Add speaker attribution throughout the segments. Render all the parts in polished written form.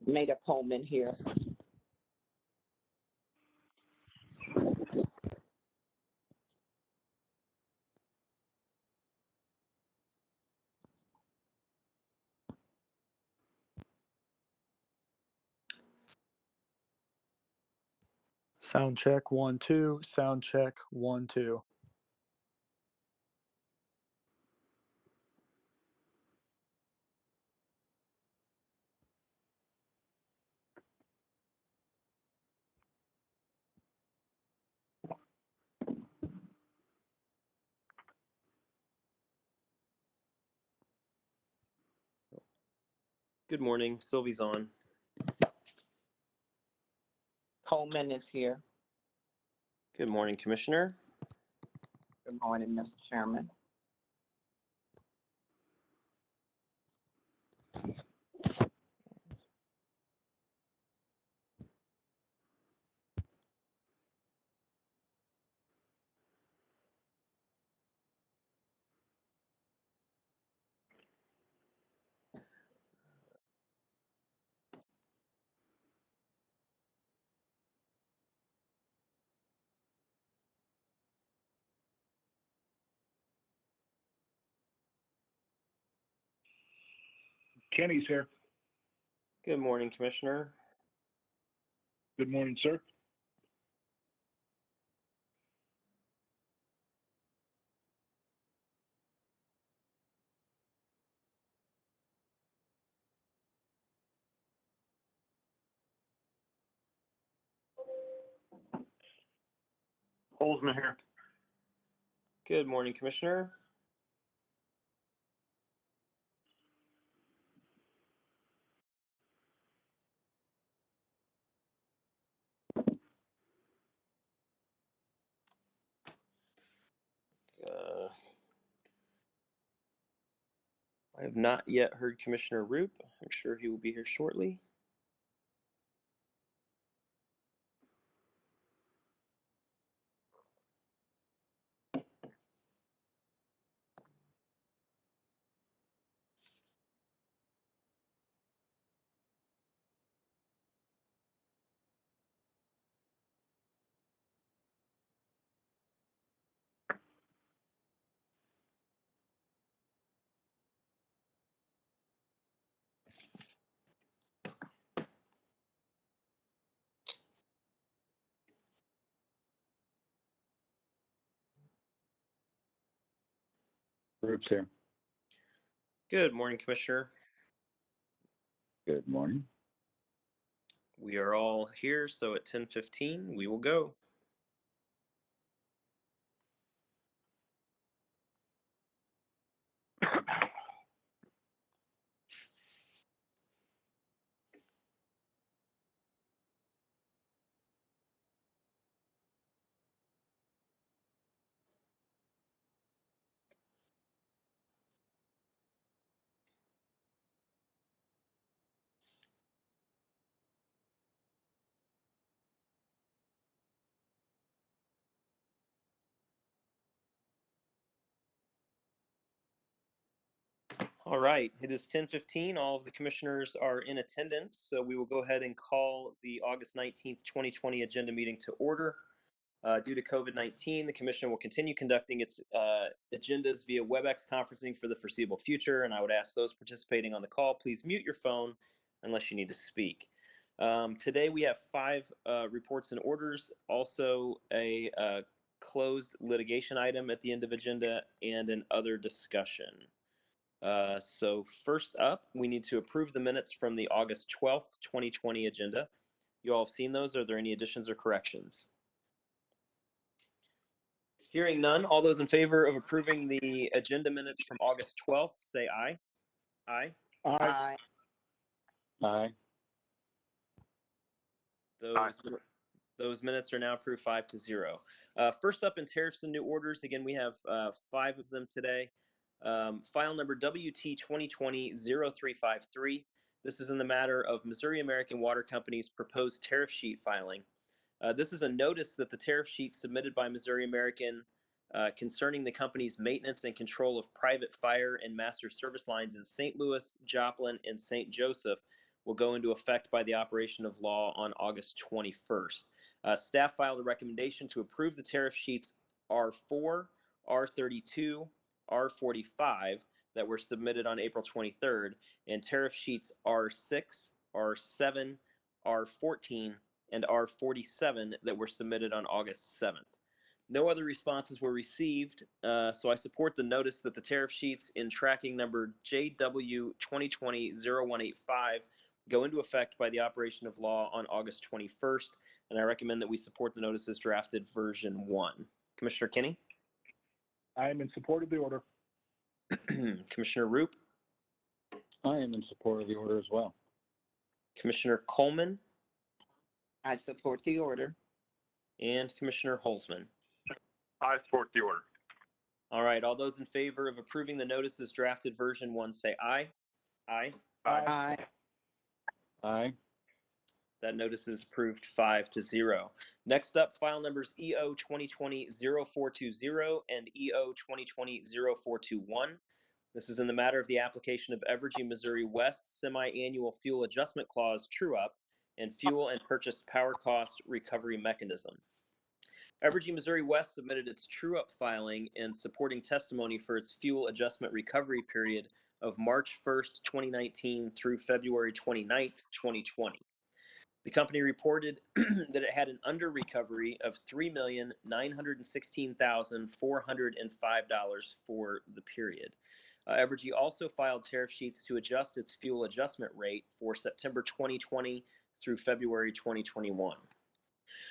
Speaker 1: Maida Coleman here.
Speaker 2: Sound check 1 2. Sound check 1 2.
Speaker 3: Good morning. Sylvie's on.
Speaker 1: Coleman is here.
Speaker 3: Good morning, Commissioner.
Speaker 1: Good morning, Mr. Chairman.
Speaker 4: Kenny's here.
Speaker 3: Good morning, Commissioner.
Speaker 4: Good morning, sir. Holzman here.
Speaker 3: Good morning, Commissioner. I have not yet heard Commissioner Roop. I'm sure he will be here shortly.
Speaker 4: Roop's here.
Speaker 3: Good morning, Commissioner.
Speaker 4: Good morning.
Speaker 3: We are all here, so at 10:15, we will go. All right, it is 10:15. All of the commissioners are in attendance, so we will go ahead and call the August 19th, 2020 agenda meeting to order. Due to COVID-19, the commission will continue conducting its agendas via WebEx conferencing for the foreseeable future, and I would ask those participating on the call, please mute your phone unless you need to speak. Today we have 5 reports and orders, also a closed litigation item at the end of agenda, and an other discussion. So first up, we need to approve the minutes from the August 12th, 2020 agenda. You all have seen those. Are there any additions or corrections? Hearing none, all those in favor of approving the agenda minutes from August 12th, say aye. Aye.
Speaker 4: Aye. Aye.
Speaker 3: Those minutes are now approved 5-0. First up in tariffs and new orders, again, we have 5 of them today. File number WT 2020-0353. This is in the matter of Missouri American Water Company's proposed tariff sheet filing. This is a notice that the tariff sheet submitted by Missouri American concerning the company's maintenance and control of private fire and master service lines in St. Louis, Joplin, and St. Joseph will go into effect by the operation of law on August 21st. Staff filed a recommendation to approve the tariff sheets R4, R32, R45 that were submitted on April 23rd, and tariff sheets R6, R7, R14, and R47 that were submitted on August 7th. No other responses were received, so I support the notice that the tariff sheets in tracking number JW 2020-0185 go into effect by the operation of law on August 21st, and I recommend that we support the notice as drafted version 1. Commissioner Kinney?
Speaker 5: I am in support of the order.
Speaker 3: Commissioner Roop?
Speaker 4: I am in support of the order as well.
Speaker 3: Commissioner Coleman?
Speaker 1: I support the order.
Speaker 3: And Commissioner Holzman?
Speaker 4: I support the order.
Speaker 3: All right, all those in favor of approving the notice as drafted version 1 say aye. Aye.
Speaker 1: Aye.
Speaker 4: Aye.
Speaker 3: That notice is approved 5-0. Next up, file numbers EO 2020-0420 and EO 2020-0421. This is in the matter of the application of Evergy Missouri West Semi-Annual Fuel Adjustment Clause true-up and fuel and purchased power cost recovery mechanism. Evergy Missouri West submitted its true-up filing and supporting testimony for its fuel adjustment recovery period of March 1st, 2019 through February 29th, 2020. The company reported that it had an under recovery of $3,916,405 for the period. Evergy also filed tariff sheets to adjust its fuel adjustment rate for September 2020 through February 2021.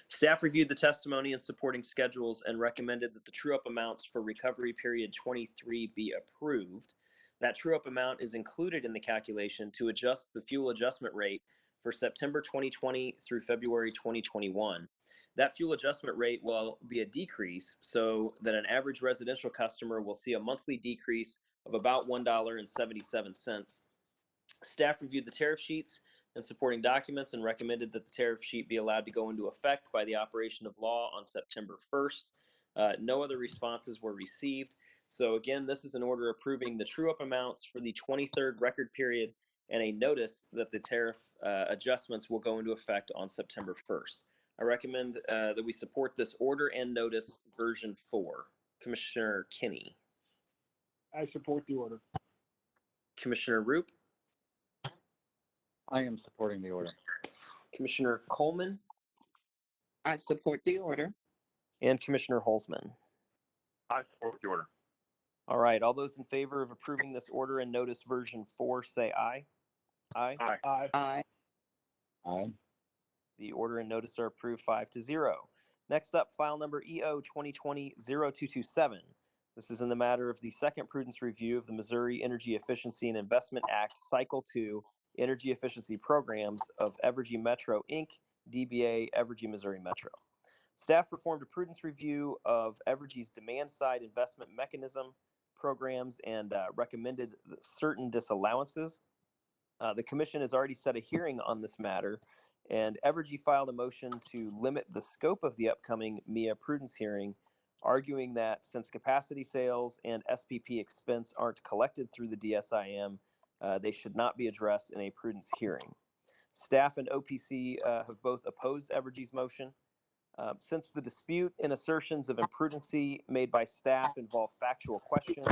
Speaker 3: Staff reviewed the testimony and supporting schedules and recommended that the true-up amounts for recovery period 23 be approved. That true-up amount is included in the calculation to adjust the fuel adjustment rate for September 2020 through February 2021. That fuel adjustment rate will be a decrease so that an average residential customer will see a monthly decrease of about $1.77. Staff reviewed the tariff sheets and supporting documents and recommended that the tariff sheet be allowed to go into effect by the operation of law on September 1st. No other responses were received. So again, this is an order approving the true-up amounts for the 23rd record period and a notice that the tariff adjustments will go into effect on September 1st. I recommend that we support this order and notice version 4. Commissioner Kinney.
Speaker 5: I support the order.
Speaker 3: Commissioner Roop.
Speaker 4: I am supporting the order.
Speaker 3: Commissioner Coleman.
Speaker 1: I support the order.
Speaker 3: And Commissioner Holzman.
Speaker 4: I support the order.
Speaker 3: All right, all those in favor of approving this order and notice version 4 say aye. Aye.
Speaker 4: Aye.
Speaker 5: Aye.
Speaker 1: Aye.
Speaker 4: Aye.
Speaker 3: The order and notice are approved 5-0. Next up, file number EO 2020-0227. This is in the matter of the second prudence review of the Missouri Energy Efficiency and Investment Act Cycle 2 Energy Efficiency Programs of Evergy Metro, Inc., DBA Evergy Missouri Metro. Staff performed a prudence review of Evergy's demand-side investment mechanism programs and recommended certain disallowances. The commission has already set a hearing on this matter, and Evergy filed a motion to limit the scope of the upcoming MIA prudence hearing, arguing that since capacity sales and SPP expense aren't collected through the DSIM, they should not be addressed in a prudence hearing. Staff and OPC have both opposed Evergy's motion. Since the dispute and assertions of imprudency made by staff involve factual questions,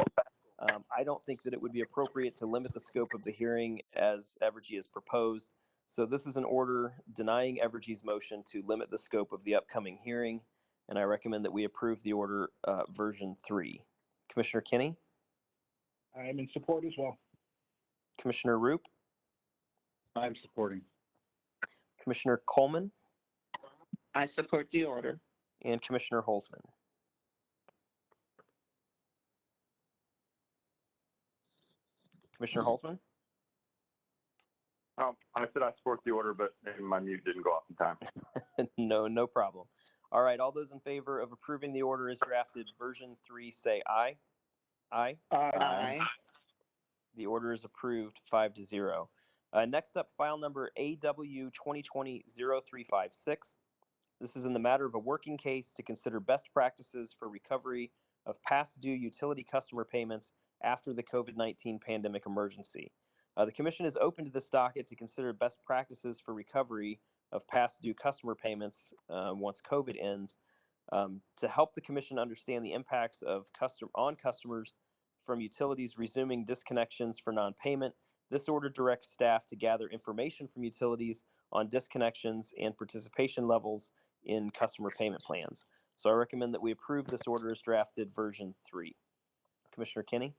Speaker 3: I don't think that it would be appropriate to limit the scope of the hearing as Evergy has proposed. So this is an order denying Evergy's motion to limit the scope of the upcoming hearing, and I recommend that we approve the order version 3. Commissioner Kinney?
Speaker 5: I am in support as well.
Speaker 3: Commissioner Roop?
Speaker 4: I'm supporting.
Speaker 3: Commissioner Coleman?
Speaker 1: I support the order.
Speaker 3: And Commissioner Holzman. Commissioner Holzman?
Speaker 4: I said I support the order, but maybe my mute didn't go off in time.
Speaker 3: No problem. All right, all those in favor of approving the order as drafted, version 3, say aye. Aye.
Speaker 5: Aye.
Speaker 1: Aye.
Speaker 3: The order is approved 5-0. Next up, file number AW 2020-0356. This is in the matter of a working case to consider best practices for recovery of past due utility customer payments after the COVID-19 pandemic emergency. The Commission is open to this docket to consider best practices for recovery of past due customer payments once COVID ends. To help the Commission understand the impacts of on customers from utilities resuming disconnections for non-payment, this order directs staff to gather information from utilities on disconnections and participation levels in customer payment plans. So I recommend that we approve this order as drafted, version 3. Commissioner Kinney,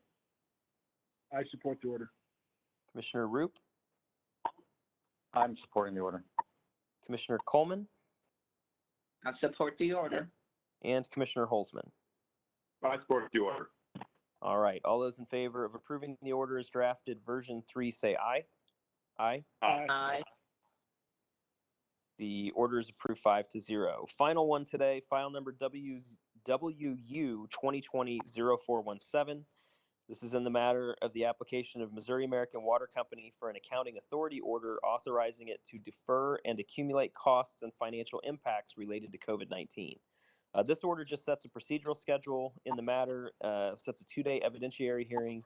Speaker 5: I support the order.
Speaker 3: Commissioner Roop,
Speaker 4: I'm supporting the order.
Speaker 3: Commissioner Coleman,
Speaker 1: I support the order.
Speaker 3: and Commissioner Holzman.
Speaker 4: I support the order.
Speaker 3: All right, all those in favor of approving the order as drafted, version 3, say aye. Aye.
Speaker 1: Aye.
Speaker 3: The order is approved 5-0. Final one today, file number WU 2020-0417. This is in the matter of the application of Missouri American Water Company for an accounting authority order authorizing it to defer and accumulate costs and financial impacts related to COVID-19. This order just sets a procedural schedule in the matter, sets a 2-day evidentiary hearing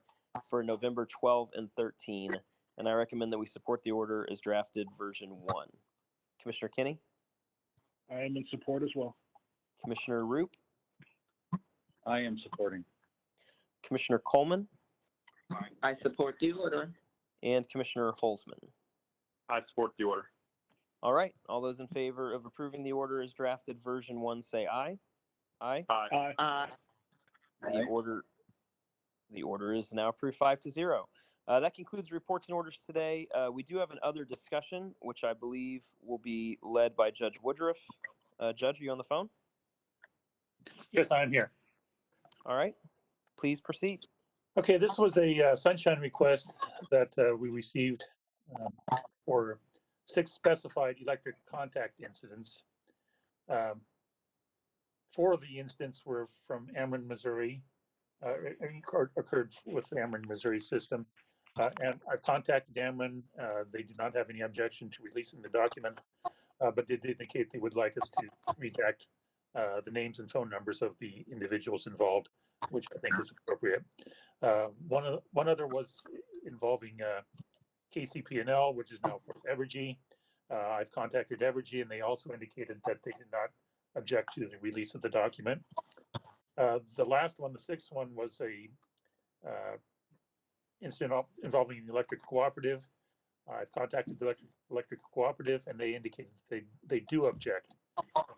Speaker 3: for November 12 and 13, and I recommend that we support the order as drafted, version 1. Commissioner Kinney,
Speaker 5: I am in support as well.
Speaker 3: Commissioner Roop,
Speaker 4: I am supporting.
Speaker 3: Commissioner Coleman,
Speaker 1: I support the order.
Speaker 3: and Commissioner Holzman.
Speaker 4: I support the order.
Speaker 3: All right, all those in favor of approving the order as drafted, version 1, say aye. Aye.
Speaker 4: Aye.
Speaker 5: Aye.
Speaker 1: Aye.
Speaker 3: The order is now approved 5-0. That concludes reports and orders today. We do have an other discussion, which I believe will be led by Judge Woodruff. Judge, are you on the phone?
Speaker 6: Yes, I'm here.
Speaker 3: All right, please proceed.
Speaker 6: Okay, this was a sunshine request that we received for 6 specified electric contact incidents. 4 of the incidents were from Ameren, Missouri, occurred with the Ameren, Missouri system. And I've contacted Ameren. They do not have any objection to releasing the documents, but did indicate they would like us to redact the names and phone numbers of the individuals involved, which I think is appropriate. One other was involving KCP&L, which is now of course Evergy. I've contacted Evergy, and they also indicated that they did not object to the release of the document. The last one, the 6th one, was a incident involving an electric cooperative. I've contacted the electric cooperative, and they indicated that they do object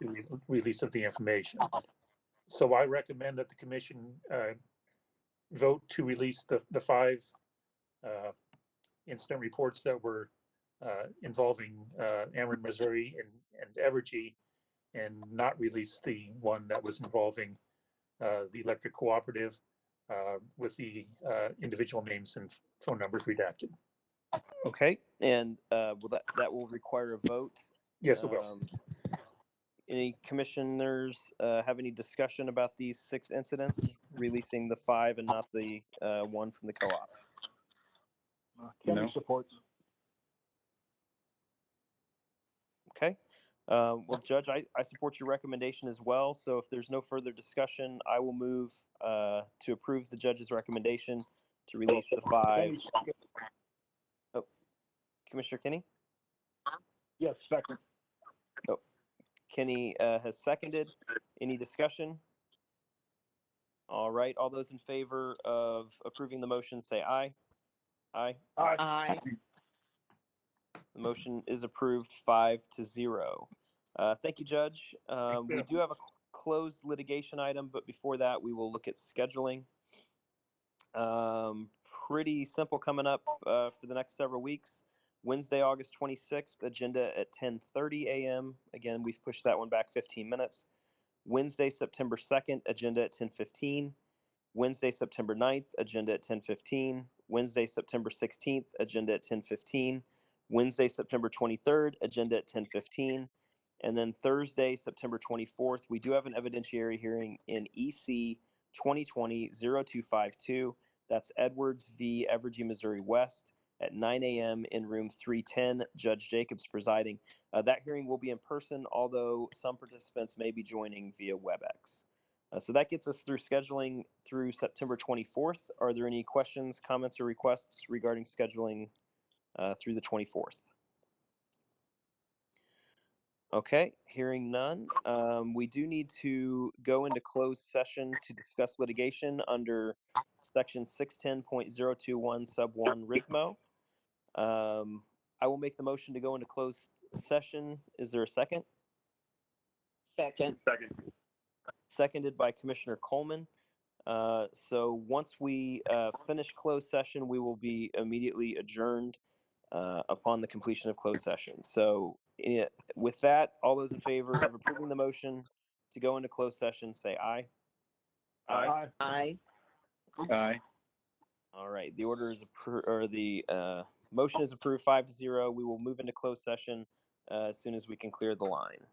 Speaker 6: to the release of the information. So I recommend that the commission vote to release the 5 incident reports that were involving Ameren, Missouri, and Evergy, and not release the one that was involving the electric cooperative with the individual names and phone numbers redacted.
Speaker 3: Okay, and that will require a vote.
Speaker 6: Yes, it will.
Speaker 3: Any commissioners have any discussion about these 6 incidents, releasing the 5 and not the one from the co-ops?
Speaker 5: Kenny
Speaker 4: No.
Speaker 5: supports.
Speaker 3: Okay. Well, Judge, I support your recommendation as well. So if there's no further discussion, I will move to approve the judge's recommendation to release the 5.
Speaker 5: Kenny,
Speaker 3: Commissioner Kinney?
Speaker 5: yes, second.
Speaker 3: Kenny has seconded. Any discussion? All right. All those in favor of approving the motion, say aye. Aye.
Speaker 5: Aye.
Speaker 1: Aye.
Speaker 3: The motion is approved 5-0. Thank you, Judge. We do have a closed litigation item, but before that, we will look at scheduling. Pretty simple coming up for the next several weeks. Wednesday, August 26th, agenda at 10:30 a.m. Again, we've pushed that one back 15 minutes. Wednesday, September 2nd, agenda at 10:15. Wednesday, September 9th, agenda at 10:15. Wednesday, September 16th, agenda at 10:15. Wednesday, September 23rd, agenda at 10:15. And then Thursday, September 24th, we do have an evidentiary hearing in EC 2020-0252. That's Edwards v. Evergy, Missouri West at 9 a.m. in room 310, Judge Jacobs presiding. That hearing will be in person, although some participants may be joining via WebEx. So that gets us through scheduling through September 24th. Are there any questions, comments, or requests regarding scheduling through the 24th? Okay, hearing none. We do need to go into closed session to discuss litigation under section 610.021 sub 1 RISMO. I will make the motion to go into closed session. Is there a second?
Speaker 1: Second.
Speaker 4: Second.
Speaker 3: Seconded by Commissioner Coleman. So once we finish closed session, we will be immediately adjourned upon the completion of closed session. So with that, all those in favor of approving the motion to go into closed session, say aye.
Speaker 4: Aye.
Speaker 1: Aye.
Speaker 4: Aye.
Speaker 3: All right, the order is approved, or the motion is approved 5-0. We will move into closed session as soon as we can clear the line.